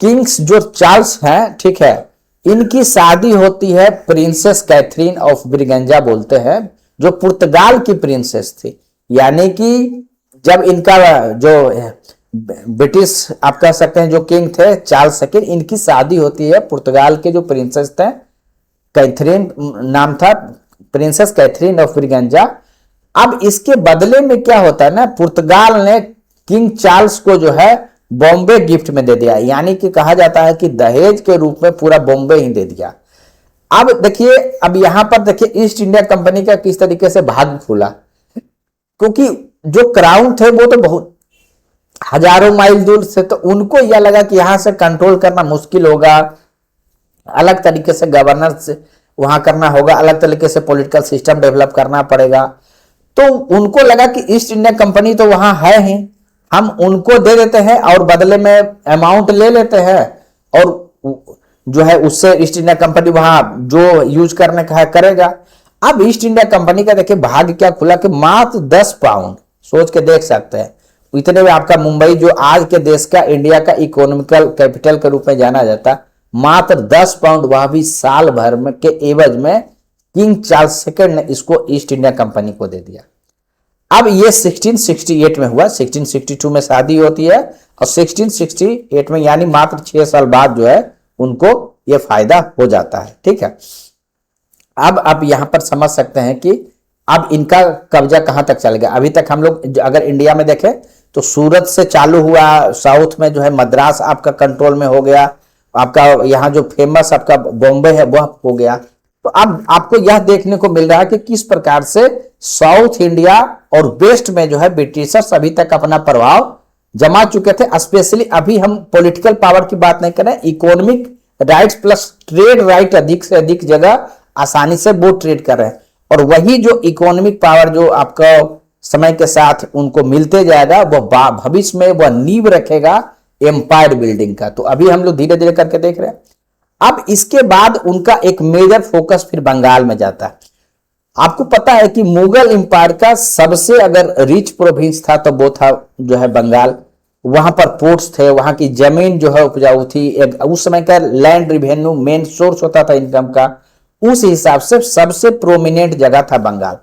किंग्स जो चार्ल्स हैं, ठीक है, इनकी शादी होती है प्रिंसेस कैथरीन ऑफ ब्रिगेंजा बोलते हैं, जो पुर्तगाल की प्रिंसेस थी। यानी कि जब इनका जो ब्रिटिश आप कह सकते हैं जो किंग थे चार्ल्स सेकंड, इनकी शादी होती है पुर्तगाल के जो प्रिंसेस थे, कैथरीन नाम था, प्रिंसेस कैथरीन ऑफ ब्रिगेंजा। अब इसके बदले में क्या होता है ना, पुर्तगाल ने किंग चार्ल्स को जो है बॉम्बे गिफ्ट में दे दिया, यानी कि कहा जाता है कि दहेज के रूप में पूरा बॉम्बे ही दे दिया। अब देखिए, अब यहां पर देखिए ईस्ट इंडिया कंपनी का किस तरीके से भाग्य खुला, क्योंकि जो क्राउन थे वो तो बहुत हजारों माइल दूर से, तो उनको यह लगा कि यहां से कंट्रोल करना मुश्किल होगा, अलग तरीके से गवर्नेंस वहां करना होगा, अलग तरीके से पॉलिटिकल सिस्टम डेवलप करना पड़ेगा। तो उनको लगा कि ईस्ट इंडिया कंपनी तो वहां है ही, हम उनको दे देते हैं और बदले में अमाउंट ले लेते हैं, और जो है उससे ईस्ट इंडिया कंपनी वहां जो यूज करने का है करेगा। अब ईस्ट इंडिया कंपनी का देखिए भाग्य क्या खुला कि मात्र 10 पाउंड, सोच के देख सकते हैं, इतने में आपका मुंबई जो आज के देश का इंडिया का इकोनॉमिकल कैपिटल के रूप में जाना जाता, मात्र 10 पाउंड, वह भी साल भर में के एवज में किंग चार्ल्स सेकंड ने इसको ईस्ट इंडिया कंपनी को दे दिया। अब ये 1668 में हुआ, 1662 में शादी होती है और 1668 में यानी मात्र 6 साल बाद जो है उनको ये फायदा हो जाता है, ठीक है। अब आप यहां पर समझ सकते हैं कि अब इनका कब्जा कहां तक चल गया। अभी तक हम लोग अगर इंडिया में देखें तो सूरत से चालू हुआ, साउथ में जो है मद्रास आपका कंट्रोल में हो गया, आपका यहाँ जो फेमस आपका बॉम्बे है वह हो गया। तो अब आपको यह देखने को मिल रहा है कि किस प्रकार से साउथ इंडिया और वेस्ट में जो है ब्रिटिशर्स अभी तक अपना प्रभाव जमा चुके थे। स्पेशली अभी हम पॉलिटिकल पावर की बात नहीं कर रहे, economic rights plus trade right अधिक से अधिक जगह आसानी से वो ट्रेड कर रहे हैं, और वही जो इकोनॉमिक पावर जो आपका समय के साथ उनको मिलते जाएगा वह भविष्य में वह नींव रखेगा एम्पायर बिल्डिंग का। तो अभी हम लोग धीरे धीरे करके देख रहे हैं। अब इसके बाद उनका एक मेजर फोकस फिर बंगाल में जाता है। आपको पता है कि मुगल एम्पायर का सबसे अगर रिच प्रोविंस था तो वो था जो है बंगाल। वहां पर पोर्ट्स थे, वहां की जमीन जो है उपजाऊ थी, एक उस समय का लैंड रिवेन्यू मेन सोर्स होता था इनकम का, उस हिसाब से सबसे प्रोमिनेंट जगह था बंगाल।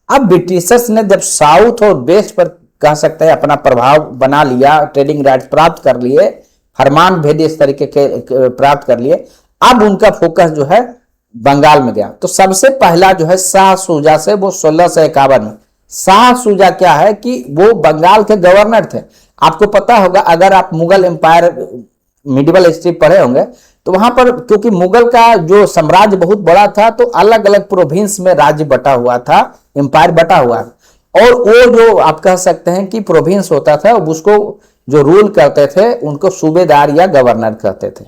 अब ब्रिटिशर्स ने जब साउथ और वेस्ट पर कह सकते हैं अपना प्रभाव बना लिया, ट्रेडिंग राइट्स प्राप्त कर लिए, फरमान भेदे इस तरीके के प्राप्त कर लिए, अब उनका फोकस जो है बंगाल में गया। तो सबसे पहला जो है शाह शुजा से, वो 1651 में। शाह शुजा क्या है कि वो बंगाल के गवर्नर थे। आपको पता होगा अगर आप मुगल एम्पायर मिडिवल हिस्ट्री पढ़े होंगे, तो वहां पर क्योंकि मुगल का जो साम्राज्य बहुत बड़ा था तो अलग अलग प्रोविंस में राज्य बटा हुआ था, एम्पायर बटा हुआ, और वो जो आप कह सकते हैं कि प्रोविंस होता था उसको जो रूल करते थे उनको सूबेदार या गवर्नर कहते थे।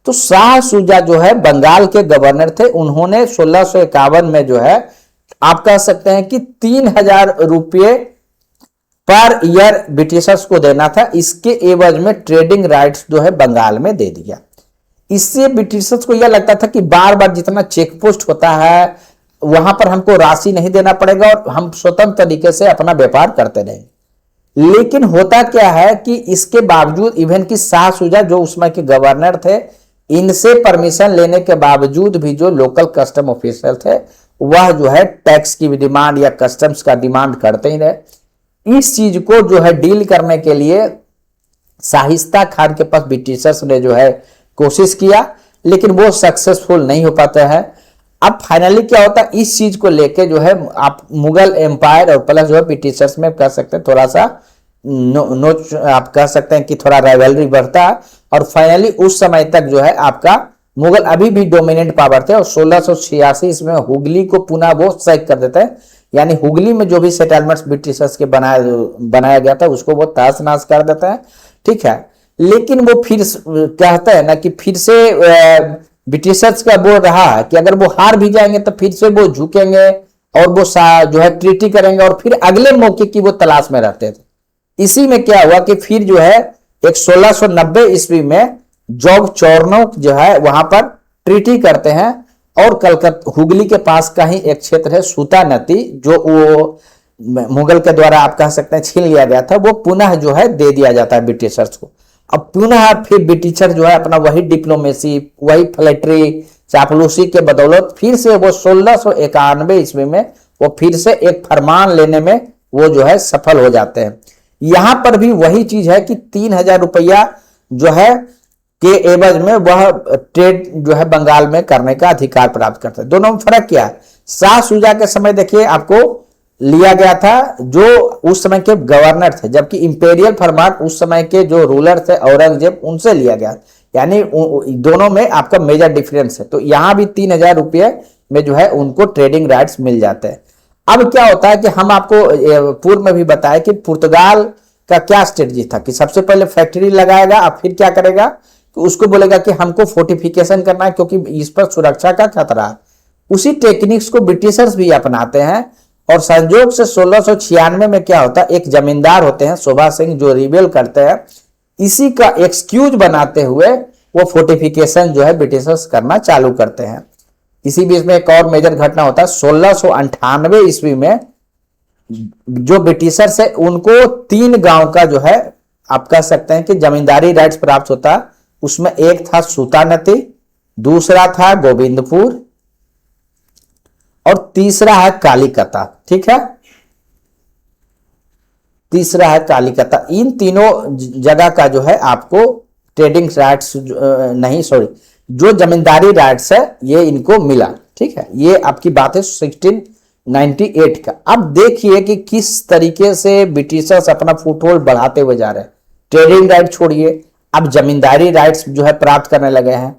तो शाह शुजा जो है बंगाल के गवर्नर थे, उन्होंने 1651 में जो है आप कह सकते हैं कि 3000 रुपये पर ईयर ब्रिटिशर्स को देना था। इसके एवज में ट्रेडिंग राइट्स जो है बंगाल में दे दिया। इससे ब्रिटिशर्स को यह लगता था कि बार बार जितना चेक पोस्ट होता है वहां पर हमको राशि नहीं देना पड़ेगा और हम स्वतंत्र तरीके से अपना व्यापार करते रहेंगे। लेकिन होता क्या है कि इसके बावजूद इवन कि शाह शुजा जो उस समय के गवर्नर थे, इनसे परमिशन लेने के बावजूद भी जो लोकल कस्टम ऑफिसर थे वह जो है टैक्स की डिमांड या कस्टम्स का डिमांड करते ही रहे। इस चीज को जो है डील करने के लिए शाहिस्ता खान के पास ब्रिटिशर्स ने जो है कोशिश किया, लेकिन वो सक्सेसफुल नहीं हो पाता है। अब फाइनली क्या होता है, इस चीज को लेके जो है आप मुगल एम्पायर और प्लस जो है ब्रिटिशर्स में कह सकते हैं थोड़ा सा नोच आप कह सकते हैं कि थोड़ा राइवलरी बढ़ता है, और फाइनली उस समय तक जो है आपका मुगल अभी भी डोमिनेंट पावर थे, और 1686 इसमें हुगली को पुनः वो सैक कर देते हैं। यानी हुगली में जो भी सेटलमेंट्स ब्रिटिशर्स के बनाया गया था उसको वो तहस नहस कर देते हैं, ठीक है। लेकिन वो फिर कहते हैं ना कि फिर से ब्रिटिशर्स का वो रहा है कि अगर वो हार भी जाएंगे तो फिर से वो झुकेंगे और वो जो है ट्रीटी करेंगे, और फिर अगले मौके की वो तलाश में रहते थे। इसी में क्या हुआ कि फिर जो है एक 1690 ईस्वी में जॉब चौरनोक जो है वहां पर ट्रीटी करते हैं, और कलकत्ता हुगली के पास का ही एक क्षेत्र है सूता नदी जो वो मुगल के द्वारा आप कह सकते हैं छीन लिया गया था, वो पुनः जो है दे दिया जाता है ब्रिटिशर्स को। अब पुनः फिर ब्रिटिशर जो है अपना वही डिप्लोमेसी, वही फ्लैटरी, चापलूसी के बदौलत फिर से वो 1691 ईस्वी में वो फिर से एक फरमान लेने में वो जो है सफल हो जाते हैं। यहां पर भी वही चीज है कि 3000 रुपया जो है के एवज में वह ट्रेड जो है बंगाल में करने का अधिकार प्राप्त करते हैं। दोनों में फर्क क्या है, शाह शुजा के समय देखिए आपको लिया गया था जो उस समय के गवर्नर थे, जबकि इंपेरियल फरमान उस समय के जो रूलर थे औरंगजेब उनसे लिया गया, यानी दोनों में आपका मेजर डिफरेंस है। तो यहां भी 3000 रुपये में जो है उनको ट्रेडिंग राइट्स मिल जाते हैं। अब क्या होता है कि हम आपको पूर्व में भी बताया कि पुर्तगाल का क्या स्ट्रेटजी था कि सबसे पहले फैक्ट्री लगाएगा, अब फिर क्या करेगा कि उसको बोलेगा कि हमको फोर्टिफिकेशन करना है क्योंकि इस पर सुरक्षा का खतरा है। उसी टेक्निक्स को ब्रिटिशर्स भी अपनाते हैं, और संयोग से 1696 में क्या होता है, एक जमींदार होते हैं शोभा सिंह जो रिबेल करते हैं, इसी का एक्सक्यूज बनाते हुए वो फोर्टिफिकेशन जो है ब्रिटिशर्स करना चालू करते हैं। इसी बीच में एक और मेजर घटना होता है 1698 ईस्वी में जो ब्रिटिशर्स है उनको 3 गांव का जो है आप कह सकते हैं कि जमींदारी राइट्स प्राप्त होता है। उसमें एक था सूतानती, दूसरा था गोविंदपुर, और तीसरा है कालीकता, ठीक है, तीसरा है कालीकता। इन तीनों जगह का जो है आपको ट्रेडिंग राइट्स नहीं सॉरी जो जमींदारी राइट्स है ये इनको मिला, ठीक है। ये आपकी बात है 1698 का। अब देखिए कि किस तरीके से ब्रिटिशर्स अपना फुटहोल्ड बढ़ाते हुए जा रहे हैं। ट्रेडिंग राइट छोड़िए, अब जमींदारी राइट्स जो है प्राप्त करने लगे हैं,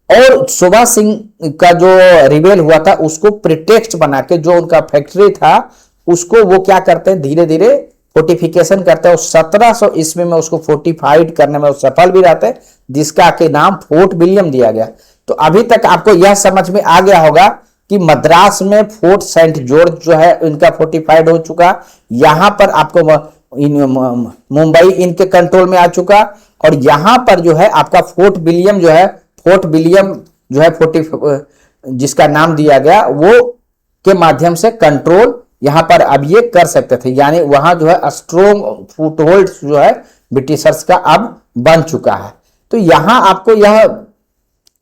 और शोभा सिंह का जो रिबेल हुआ था उसको प्रिटेक्स्ट बना के जो उनका फैक्ट्री था उसको वो क्या करते हैं धीरे धीरे फोर्टिफिकेशन करते हैं, और 1700 ईस्वी में उसको फोर्टिफाइड करने में सफल भी रहते हैं, जिसका के नाम फोर्ट विलियम दिया गया। तो अभी तक आपको यह समझ में आ गया होगा कि मद्रास में फोर्ट सेंट जॉर्ज जो है इनका फोर्टिफाइड हो चुका, यहां पर आपको मुंबई इनके कंट्रोल में आ चुका, और यहां पर जो है आपका फोर्ट विलियम जो है जिसका नाम दिया गया वो के माध्यम से कंट्रोल यहां पर अब ये कर सकते थे। यानी वहां जो है स्ट्रॉन्ग फुटहोल्ड जो है ब्रिटिशर्स का अब बन चुका है। तो यहां आपको यह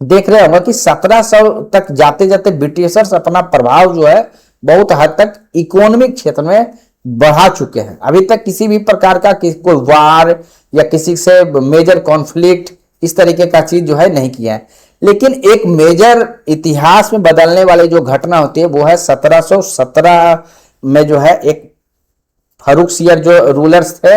देख रहे होंगे कि 1700 तक जाते जाते ब्रिटिशर्स अपना प्रभाव जो है बहुत हद तक इकोनॉमिक क्षेत्र में बढ़ा चुके हैं। अभी तक किसी भी प्रकार का कोई वार या किसी से मेजर कॉन्फ्लिक्ट इस तरीके का चीज जो है नहीं किया है। लेकिन एक मेजर इतिहास में बदलने वाली जो घटना होती है वो है 1717 में जो है एक फर्रुखसियर जो रूलर्स थे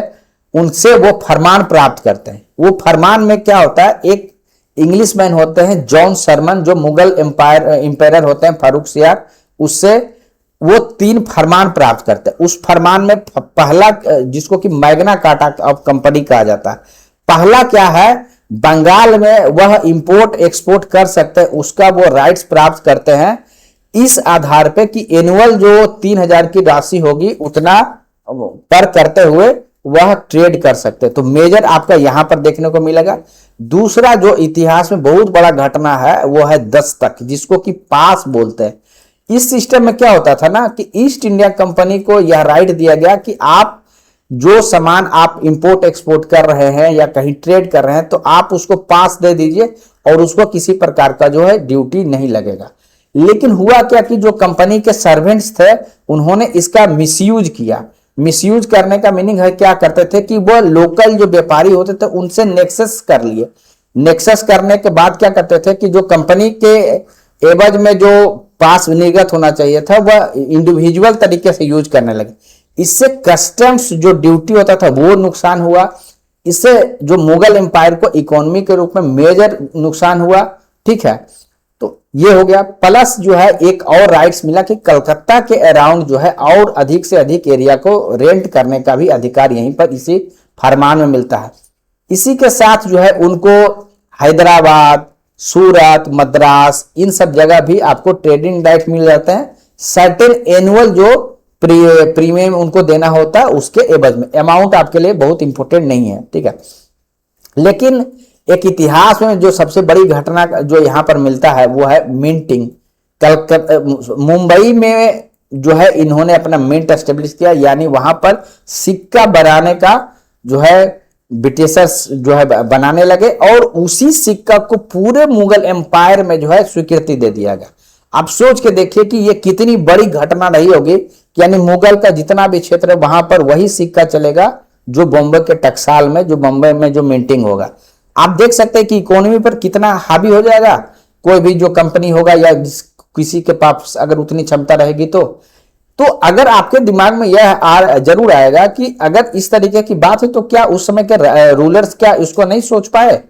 उनसे वो फरमान प्राप्त करते हैं। वो फरमान में क्या होता है, एक इंग्लिश मैन होते हैं जॉन सरमन, जो मुगल एम्पायर होते हैं फारूक सियार, उससे वो 3 फरमान प्राप्त करते हैं। उस फरमान में पहला, जिसको कि मैग्ना कार्टा ऑफ कंपनी कहा जाता है, पहला क्या है, बंगाल में वह इंपोर्ट एक्सपोर्ट कर सकते हैं, उसका वो राइट्स प्राप्त करते हैं, इस आधार पे कि एनुअल जो 3000 की राशि होगी उतना पर करते हुए वह ट्रेड कर सकते हैं। तो मेजर आपका यहां पर देखने को मिलेगा। दूसरा जो इतिहास में बहुत बड़ा घटना है वो है दस्तक, जिसको कि पास बोलते हैं। इस सिस्टम में क्या होता था ना कि ईस्ट इंडिया कंपनी को यह राइट दिया गया कि आप जो सामान आप इंपोर्ट एक्सपोर्ट कर रहे हैं या कहीं ट्रेड कर रहे हैं तो आप उसको पास दे दीजिए और उसको किसी प्रकार का जो है ड्यूटी नहीं लगेगा। लेकिन हुआ क्या कि जो कंपनी के सर्वेंट्स थे उन्होंने इसका मिसयूज किया। मिसयूज करने का मीनिंग है, क्या करते थे कि वो लोकल जो व्यापारी होते थे उनसे नेक्सस कर लिए। नेक्सस करने के बाद क्या करते थे कि जो कंपनी के एवज में जो पास निर्गत होना चाहिए था वह इंडिविजुअल तरीके से यूज करने लगे। इससे कस्टम्स जो ड्यूटी होता था वो नुकसान हुआ। इससे जो मुगल एम्पायर को इकोनॉमी के रूप में मेजर नुकसान हुआ। ठीक है, तो ये हो गया। प्लस जो है एक और राइट्स मिला कि कलकत्ता के अराउंड जो है और अधिक से अधिक एरिया को रेंट करने का भी अधिकार यहीं पर इसी फरमान में मिलता है। इसी के साथ जो है उनको हैदराबाद, सूरत, मद्रास, इन सब जगह भी आपको ट्रेडिंग राइट मिल जाते हैं। सर्टेन एनुअल जो प्रीमियम उनको देना होता है उसके एवज में। अमाउंट आपके लिए बहुत इंपॉर्टेंट नहीं है, ठीक है। लेकिन एक इतिहास में जो सबसे बड़ी घटना जो यहां पर मिलता है वो है मिंटिंग। मुंबई में जो है इन्होंने अपना मिंट एस्टेब्लिश किया, यानी वहां पर सिक्का बनाने का जो है ब्रिटिशर्स जो है बनाने लगे और उसी सिक्का को पूरे मुगल एम्पायर में जो है स्वीकृति दे दिया गया। आप सोच के देखिए कि ये कितनी बड़ी घटना रही होगी, यानी मुगल का जितना भी क्षेत्र है वहां पर वही सिक्का चलेगा जो बॉम्बे के टकसाल में, जो बॉम्बे में जो मिंटिंग होगा। आप देख सकते हैं कि इकोनॉमी पर कितना हावी हो जाएगा। कोई भी जो कंपनी होगा या किसी के पास अगर उतनी क्षमता रहेगी तो अगर आपके दिमाग में यह जरूर आएगा कि अगर इस तरीके की बात है तो क्या उस समय के रूलर्स क्या इसको नहीं सोच पाए?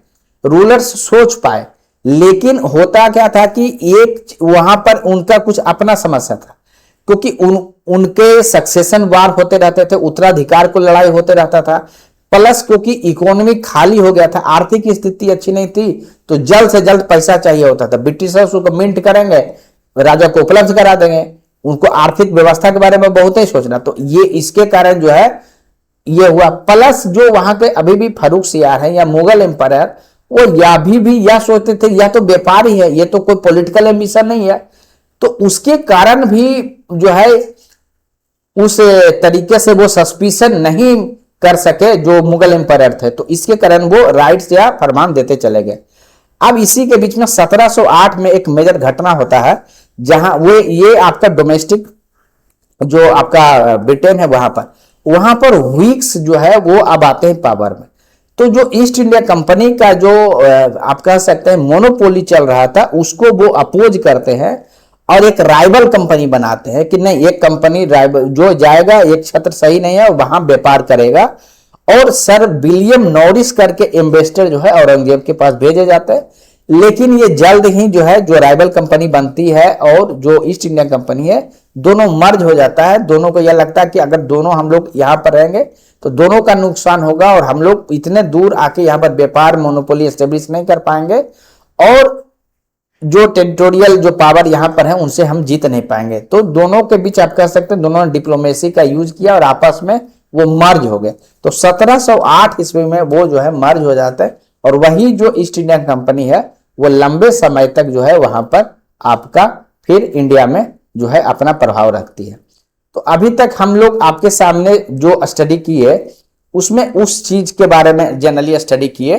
रूलर्स सोच पाए, लेकिन होता क्या था कि एक वहां पर उनका कुछ अपना समस्या था, क्योंकि उनके सक्सेशन वार होते रहते थे, उत्तराधिकार को लड़ाई होते रहता था। प्लस क्योंकि इकोनॉमी खाली हो गया था, आर्थिक स्थिति अच्छी नहीं थी, तो जल्द से जल्द पैसा चाहिए होता था। ब्रिटिशर्स उसको मिंट करेंगे, राजा को उपलब्ध करा देंगे, उनको आर्थिक व्यवस्था के बारे में बहुत ही सोचना। तो ये इसके कारण जो है ये हुआ। प्लस जो वहां के अभी भी फारूक सियार है या मुगल एम्पायर, वो या भी यह सोचते थे यह तो व्यापारी है, ये तो कोई पॉलिटिकल एम्बिशन नहीं है। तो उसके कारण भी जो है उस तरीके से वो सस्पिशन नहीं कर सके जो मुगल एम्पायर थे, तो इसके कारण वो राइट्स या फरमान देते चले गए। अब इसी के बीच में 1708 में एक मेजर घटना होता है, जहां वो ये आपका डोमेस्टिक जो आपका ब्रिटेन है वहां पर व्हिग्स जो है वो अब आते हैं पावर में। तो जो ईस्ट इंडिया कंपनी का जो आप कह सकते हैं मोनोपोली चल रहा था उसको वो अपोज करते हैं और एक राइवल कंपनी बनाते हैं कि नहीं, एक कंपनी राइवल जो जाएगा, एक क्षेत्र सही नहीं है वहां व्यापार करेगा। और सर विलियम नॉरिस करके इन्वेस्टर जो है औरंगजेब के पास भेजे जाते हैं। लेकिन ये जल्द ही जो है जो राइवल कंपनी बनती है और जो ईस्ट इंडिया कंपनी है दोनों मर्ज हो जाता है। दोनों को यह लगता है कि अगर दोनों हम लोग यहाँ पर रहेंगे तो दोनों का नुकसान होगा और हम लोग इतने दूर आके यहाँ पर व्यापार मोनोपोली एस्टेब्लिश नहीं कर पाएंगे और जो टेरिटोरियल जो पावर यहाँ पर है उनसे हम जीत नहीं पाएंगे। तो दोनों के बीच आप कह सकते हैं दोनों ने डिप्लोमेसी का यूज किया और आपस में वो मर्ज हो गए। तो 1708 ईस्वी में वो जो है मर्ज हो जाता है और वही जो ईस्ट इंडिया कंपनी है वो लंबे समय तक जो है वहां पर आपका फिर इंडिया में जो है अपना प्रभाव रखती है। तो अभी तक हम लोग आपके सामने जो स्टडी किए उसमें उस चीज के बारे में जनरली स्टडी किए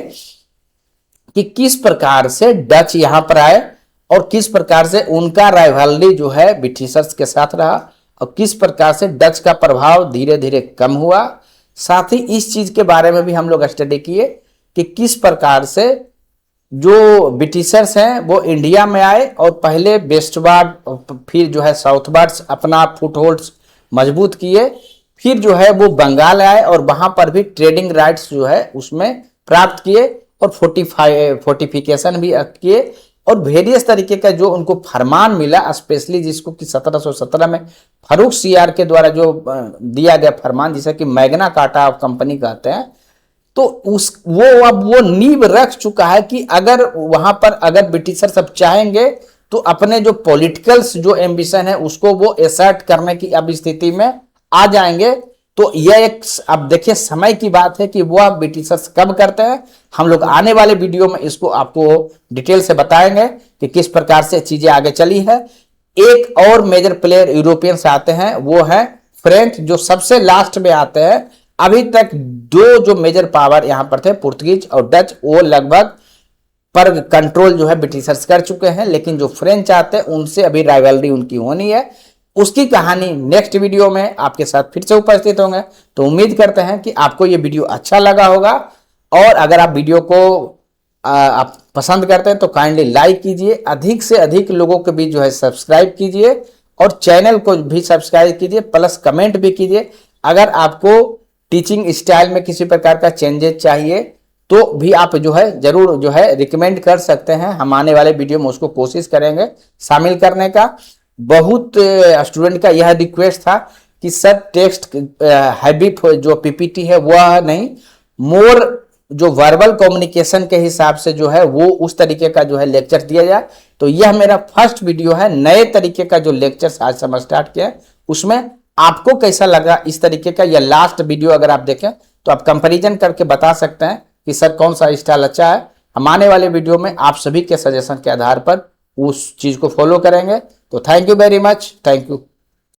कि किस प्रकार से डच यहां पर आए और किस प्रकार से उनका राइवलरी जो है ब्रिटिशर्स के साथ रहा और किस प्रकार से डच का प्रभाव धीरे धीरे कम हुआ। साथ ही इस चीज के बारे में भी हम लोग स्टडी किए कि किस प्रकार से जो ब्रिटिशर्स हैं वो इंडिया में आए और पहले वेस्टवार्ड फिर जो है साउथवार्ड अपना फुटहोल्ड मजबूत किए, फिर जो है वो बंगाल आए और वहां पर भी ट्रेडिंग राइट्स जो है उसमें प्राप्त किए और फोर्टिफिकेशन भी किए और वेरियस तरीके का जो उनको फरमान मिला, स्पेशली जिसको कि 1717 में फारूक सीआर के द्वारा जो दिया गया फरमान, जिसे कि मैग्ना कार्टा कंपनी कहते हैं, तो उस वो अब वो नींव रख चुका है कि अगर वहां पर अगर ब्रिटिशर सब चाहेंगे तो अपने जो पॉलिटिकल्स जो एम्बिशन है उसको वो एसर्ट करने की अब स्थिति में आ जाएंगे। तो यह एक अब देखिए समय की बात है कि वो अब ब्रिटिशर्स कब करते हैं। हम लोग आने वाले वीडियो में इसको आपको डिटेल से बताएंगे कि किस प्रकार से चीजें आगे चली है। एक और मेजर प्लेयर यूरोपियंस आते हैं, वो है फ्रेंच, जो सबसे लास्ट में आते हैं। अभी तक दो जो मेजर पावर यहां पर थे, पुर्तगीज और डच, वो लगभग पर कंट्रोल जो है ब्रिटिशर्स कर चुके हैं, लेकिन जो फ्रेंच आते हैं उनसे अभी राइवलरी उनकी होनी है। उसकी कहानी नेक्स्ट वीडियो में आपके साथ फिर से उपस्थित होंगे। तो उम्मीद करते हैं कि आपको ये वीडियो अच्छा लगा होगा, और अगर आप वीडियो को आप पसंद करते हैं तो काइंडली लाइक कीजिए, अधिक से अधिक लोगों के बीच जो है सब्सक्राइब कीजिए और चैनल को भी सब्सक्राइब कीजिए, प्लस कमेंट भी कीजिए। अगर आपको टीचिंग स्टाइल में किसी प्रकार का चेंजेस चाहिए तो भी आप जो है जरूर जो है रिकमेंड कर सकते हैं। हम आने वाले वीडियो में उसको कोशिश करेंगे शामिल करने का। बहुत स्टूडेंट का यह रिक्वेस्ट था कि सर टेक्स्ट हैवी जो पीपीटी है वह नहीं, मोर जो वर्बल कम्युनिकेशन के हिसाब से जो है वो उस तरीके का जो है लेक्चर दिया जाए। तो यह मेरा फर्स्ट वीडियो है, नए तरीके का जो लेक्चर आज से हम स्टार्ट किया, उसमें आपको कैसा लगा इस तरीके का या लास्ट वीडियो अगर आप देखें तो आप कंपैरिजन करके बता सकते हैं कि सर कौन सा स्टाइल अच्छा है। हम आने वाले वीडियो में आप सभी के सजेशन के आधार पर उस चीज को फॉलो करेंगे। तो thank you very much, thank you.